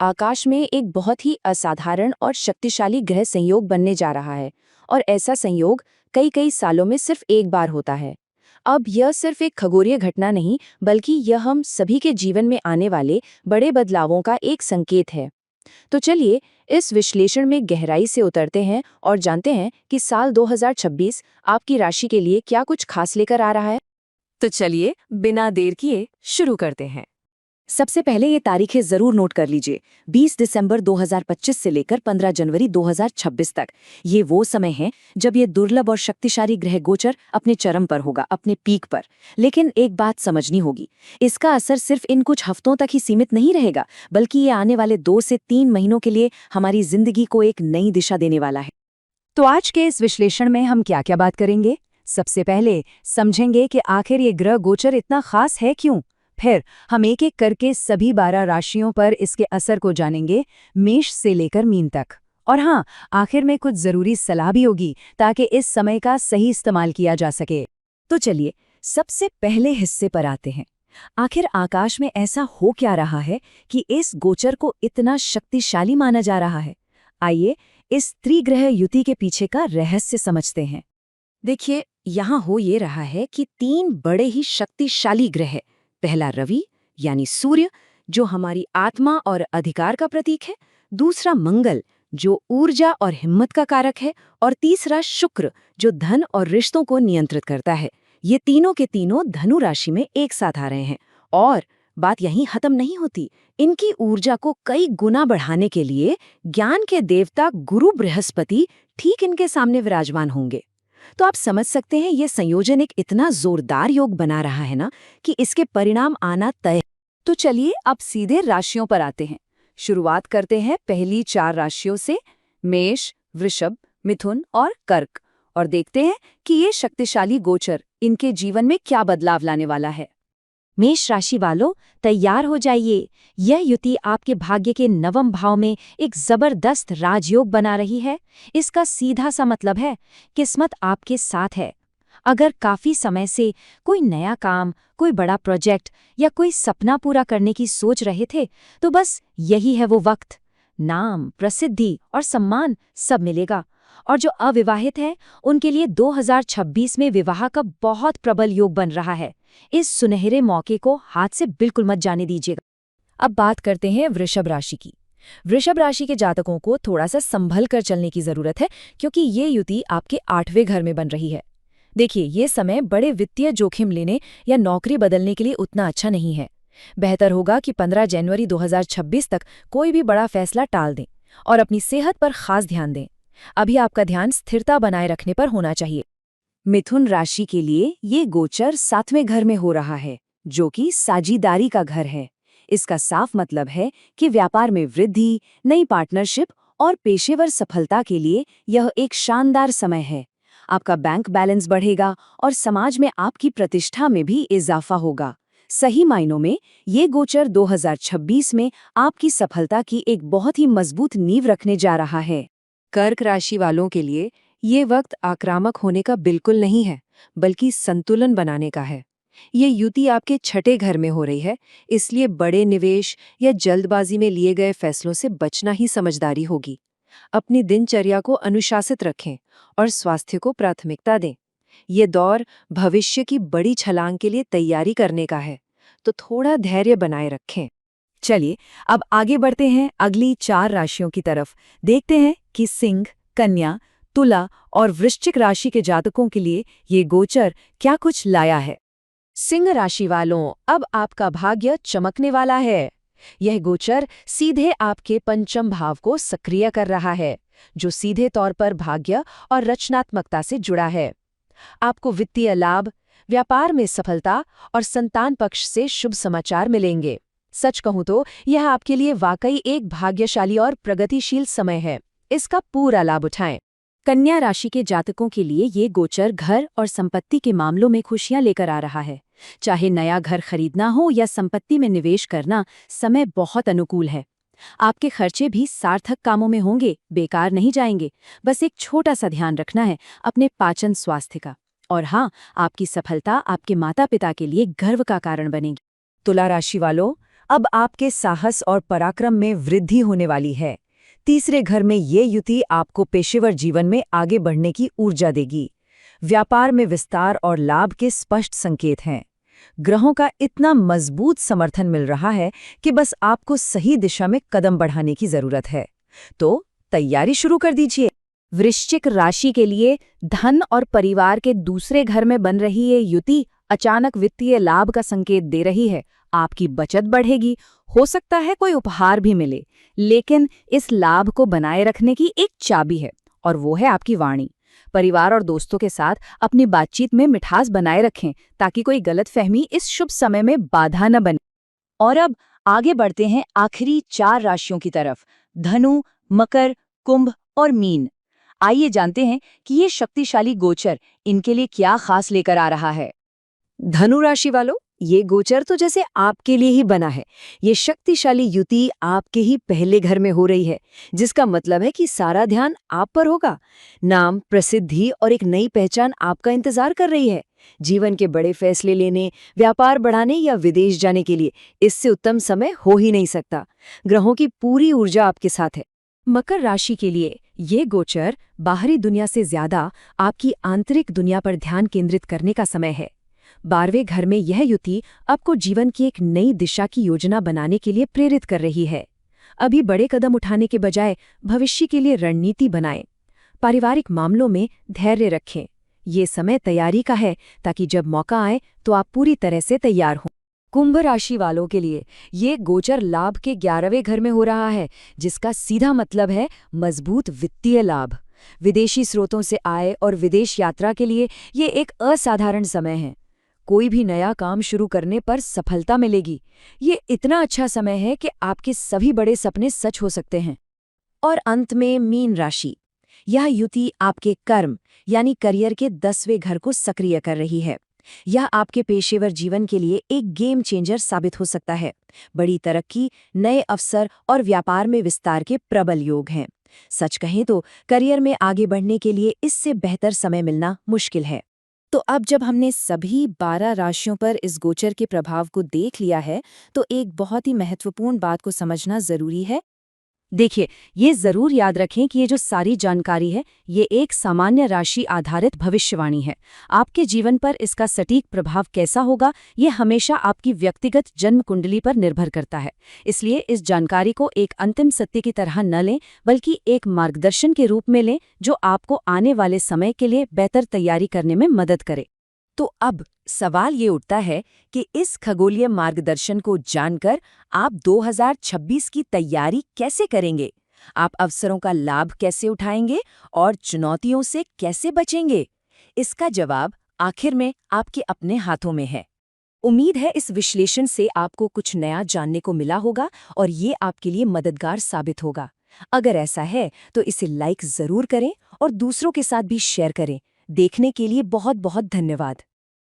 आकाश में एक बहुत ही असाधारण और शक्तिशाली ग्रह संयोग बनने जा रहा है और ऐसा संयोग कई कई सालों में सिर्फ एक बार होता है। अब यह सिर्फ एक खगोलीय घटना नहीं, बल्कि यह हम सभी के जीवन में आने वाले बड़े बदलावों का एक संकेत है। तो चलिए इस विश्लेषण में गहराई से उतरते हैं और जानते हैं कि साल 2026 आपकी राशि के लिए क्या कुछ खास लेकर आ रहा है। तो चलिए बिना देर किए शुरू करते हैं। सबसे पहले ये तारीखें जरूर नोट कर लीजिए। 20 दिसंबर 2025 से लेकर 15 जनवरी 2026 तक ये वो समय है जब ये दुर्लभ और शक्तिशाली ग्रह गोचर अपने चरम पर होगा, अपने पीक पर। लेकिन एक बात समझनी होगी, इसका असर सिर्फ इन कुछ हफ्तों तक ही सीमित नहीं रहेगा, बल्कि ये आने वाले 2 से 3 महीनों के लिए हमारी जिंदगी को एक नई दिशा देने वाला है। तो आज के इस विश्लेषण में हम क्या क्या बात करेंगे? सबसे पहले समझेंगे कि आखिर ये ग्रह गोचर इतना खास है क्यों। फिर हम एक एक करके सभी 12 राशियों पर इसके असर को जानेंगे, मेष से लेकर मीन तक। और हाँ, आखिर में कुछ जरूरी सलाह भी होगी ताकि इस समय का सही इस्तेमाल किया जा सके। तो चलिए सबसे पहले हिस्से पर आते हैं। आखिर आकाश में ऐसा हो क्या रहा है कि इस गोचर को इतना शक्तिशाली माना जा रहा है? आइए इस त्रिग्रह युति के पीछे का रहस्य समझते हैं। देखिए, यहाँ हो ये रहा है कि 3 बड़े ही शक्तिशाली ग्रह, पहला रवि यानी सूर्य जो हमारी आत्मा और अधिकार का प्रतीक है, दूसरा मंगल जो ऊर्जा और हिम्मत का कारक है, और तीसरा शुक्र जो धन और रिश्तों को नियंत्रित करता है। ये तीनों के तीनों धनु राशि में एक साथ आ रहे हैं। और बात यहीं खत्म नहीं होती। इनकी ऊर्जा को कई गुना बढ़ाने के लिए ज्ञान के देवता गुरु बृहस्पति ठीक इनके सामने विराजमान होंगे। तो आप समझ सकते हैं ये संयोजन एक इतना जोरदार योग बना रहा है ना, कि इसके परिणाम आना तय है। तो चलिए अब सीधे राशियों पर आते हैं। शुरुआत करते हैं पहली 4 राशियों से, मेष, वृषभ, मिथुन और कर्क, और देखते हैं कि ये शक्तिशाली गोचर इनके जीवन में क्या बदलाव लाने वाला है। मेष राशि वालों, तैयार हो जाइए। यह युति आपके भाग्य के नवम भाव में एक जबरदस्त राजयोग बना रही है। इसका सीधा सा मतलब है किस्मत आपके साथ है। अगर काफी समय से कोई नया काम, कोई बड़ा प्रोजेक्ट या कोई सपना पूरा करने की सोच रहे थे, तो बस यही है वो वक्त। नाम, प्रसिद्धि और सम्मान सब मिलेगा। और जो अविवाहित हैं, उनके लिए 2026 में विवाह का बहुत प्रबल योग बन रहा है। इस सुनहरे मौके को हाथ से बिल्कुल मत जाने दीजिएगा। अब बात करते हैं वृषभ राशि की। वृषभ राशि के जातकों को थोड़ा सा संभल कर चलने की जरूरत है, क्योंकि ये युति आपके 8वें घर में बन रही है। देखिए, ये समय बड़े वित्तीय जोखिम लेने या नौकरी बदलने के लिए उतना अच्छा नहीं है। बेहतर होगा कि 15 जनवरी 2026 तक कोई भी बड़ा फैसला टाल दें और अपनी सेहत पर खास ध्यान दें। अभी आपका ध्यान स्थिरता बनाए रखने पर होना चाहिए। मिथुन राशि के लिए ये गोचर 7वें घर में हो रहा है, जो कि साझेदारी का घर है। इसका साफ मतलब है कि व्यापार में वृद्धि, नई पार्टनरशिप और पेशेवर सफलता के लिए यह एक शानदार समय है। आपका बैंक बैलेंस बढ़ेगा और समाज में आपकी प्रतिष्ठा में भी इजाफा होगा। सही मायनों में ये गोचर 2026 में आपकी सफलता की एक बहुत ही मजबूत नींव रखने जा रहा है। कर्क राशि वालों के लिए ये वक्त आक्रामक होने का बिल्कुल नहीं है, बल्कि संतुलन बनाने का है। ये युति आपके 6ठे घर में हो रही है, इसलिए बड़े निवेश या जल्दबाजी में लिए गए फैसलों से बचना ही समझदारी होगी। अपनी दिनचर्या को अनुशासित रखें और स्वास्थ्य को प्राथमिकता दें। ये दौर भविष्य की बड़ी छलांग के लिए तैयारी करने का है, तो थोड़ा धैर्य बनाए रखें। चलिए अब आगे बढ़ते हैं अगली 4 राशियों की तरफ। देखते हैं कि सिंह, कन्या, तुला और वृश्चिक राशि के जातकों के लिए ये गोचर क्या कुछ लाया है। सिंह राशि वालों, अब आपका भाग्य चमकने वाला है। यह गोचर सीधे आपके पंचम भाव को सक्रिय कर रहा है, जो सीधे तौर पर भाग्य और रचनात्मकता से जुड़ा है। आपको वित्तीय लाभ, व्यापार में सफलता और संतान पक्ष से शुभ समाचार मिलेंगे। सच कहूं तो यह आपके लिए वाकई एक भाग्यशाली और प्रगतिशील समय है। इसका पूरा लाभ उठाएं। कन्या राशि के जातकों के लिए ये गोचर घर और संपत्ति के मामलों में खुशियां लेकर आ रहा है। चाहे नया घर खरीदना हो या संपत्ति में निवेश करना, समय बहुत अनुकूल है। आपके खर्चे भी सार्थक कामों में होंगे, बेकार नहीं जाएंगे। बस एक छोटा सा ध्यान रखना है अपने पाचन स्वास्थ्य का। और हाँ, आपकी सफलता आपके माता पिता के लिए गर्व का कारण बनेगी। तुला राशि वालों, अब आपके साहस और पराक्रम में वृद्धि होने वाली है। तीसरे घर में ये युति आपको पेशेवर जीवन में आगे बढ़ने की ऊर्जा देगी। व्यापार में विस्तार और लाभ के स्पष्ट संकेत हैं। ग्रहों का इतना मजबूत समर्थन मिल रहा है कि बस आपको सही दिशा में कदम बढ़ाने की जरूरत है। तो तैयारी शुरू कर दीजिए। वृश्चिक राशि के लिए धन और परिवार के दूसरे घर में बन रही ये युति अचानक वित्तीय लाभ का संकेत दे रही है। आपकी बचत बढ़ेगी, हो सकता है कोई उपहार भी मिले, लेकिन इस लाभ को बनाए रखने की एक चाबी है, और वो है आपकी वाणी। परिवार और दोस्तों के साथ अपनी बातचीत में मिठास बनाए रखें ताकि कोई गलतफहमी इस शुभ समय में बाधा न बने। और अब आगे बढ़ते हैं आखिरी 4 राशियों की तरफ, धनु, मकर, कुंभ और मीन। आइए जानते हैं कि ये शक्तिशाली गोचर इनके लिए क्या खास लेकर आ रहा है। धनु राशि वालों, ये गोचर तो जैसे आपके लिए ही बना है। ये शक्तिशाली युति आपके ही पहले घर में हो रही है, जिसका मतलब है कि सारा ध्यान आप पर होगा। नाम, प्रसिद्धि और एक नई पहचान आपका इंतजार कर रही है। जीवन के बड़े फैसले लेने, व्यापार बढ़ाने या विदेश जाने के लिए इससे उत्तम समय हो ही नहीं सकता। ग्रहों की पूरी ऊर्जा आपके साथ है। मकर राशि के लिए ये गोचर बाहरी दुनिया से ज्यादा आपकी आंतरिक दुनिया पर ध्यान केंद्रित करने का समय है। 12वें घर में यह युति आपको जीवन की एक नई दिशा की योजना बनाने के लिए प्रेरित कर रही है। अभी बड़े कदम उठाने के बजाय भविष्य के लिए रणनीति बनाएं। पारिवारिक मामलों में धैर्य रखें। ये समय तैयारी का है ताकि जब मौका आए तो आप पूरी तरह से तैयार हों। कुंभ राशि वालों के लिए ये गोचर लाभ के 11वें घर में हो रहा है, जिसका सीधा मतलब है मजबूत वित्तीय लाभ। विदेशी स्रोतों से आय और विदेश यात्रा के लिए ये एक असाधारण समय है। कोई भी नया काम शुरू करने पर सफलता मिलेगी। ये इतना अच्छा समय है कि आपके सभी बड़े सपने सच हो सकते हैं। और अंत में मीन राशि। यह युति आपके कर्म यानी करियर के 10वें घर को सक्रिय कर रही है। यह आपके पेशेवर जीवन के लिए एक गेम चेंजर साबित हो सकता है। बड़ी तरक्की, नए अवसर और व्यापार में विस्तार के प्रबल योग हैं। सच कहें तो करियर में आगे बढ़ने के लिए इससे बेहतर समय मिलना मुश्किल है। तो अब जब हमने सभी 12 राशियों पर इस गोचर के प्रभाव को देख लिया है, तो एक बहुत ही महत्वपूर्ण बात को समझना जरूरी है। देखिए, ये जरूर याद रखें कि ये जो सारी जानकारी है, ये एक सामान्य राशि आधारित भविष्यवाणी है। आपके जीवन पर इसका सटीक प्रभाव कैसा होगा, ये हमेशा आपकी व्यक्तिगत जन्म कुंडली पर निर्भर करता है। इसलिए इस जानकारी को एक अंतिम सत्य की तरह न लें, बल्कि एक मार्गदर्शन के रूप में लें जो आपको आने वाले समय के लिए बेहतर तैयारी करने में मदद करे। तो अब सवाल ये उठता है कि इस खगोलीय मार्गदर्शन को जानकर आप 2026 की तैयारी कैसे करेंगे? आप अवसरों का लाभ कैसे उठाएंगे और चुनौतियों से कैसे बचेंगे? इसका जवाब आखिर में आपके अपने हाथों में है। उम्मीद है इस विश्लेषण से आपको कुछ नया जानने को मिला होगा और ये आपके लिए मददगार साबित होगा। अगर ऐसा है तो इसे लाइक जरूर करें और दूसरों के साथ भी शेयर करें। देखने के लिए बहुत बहुत धन्यवाद।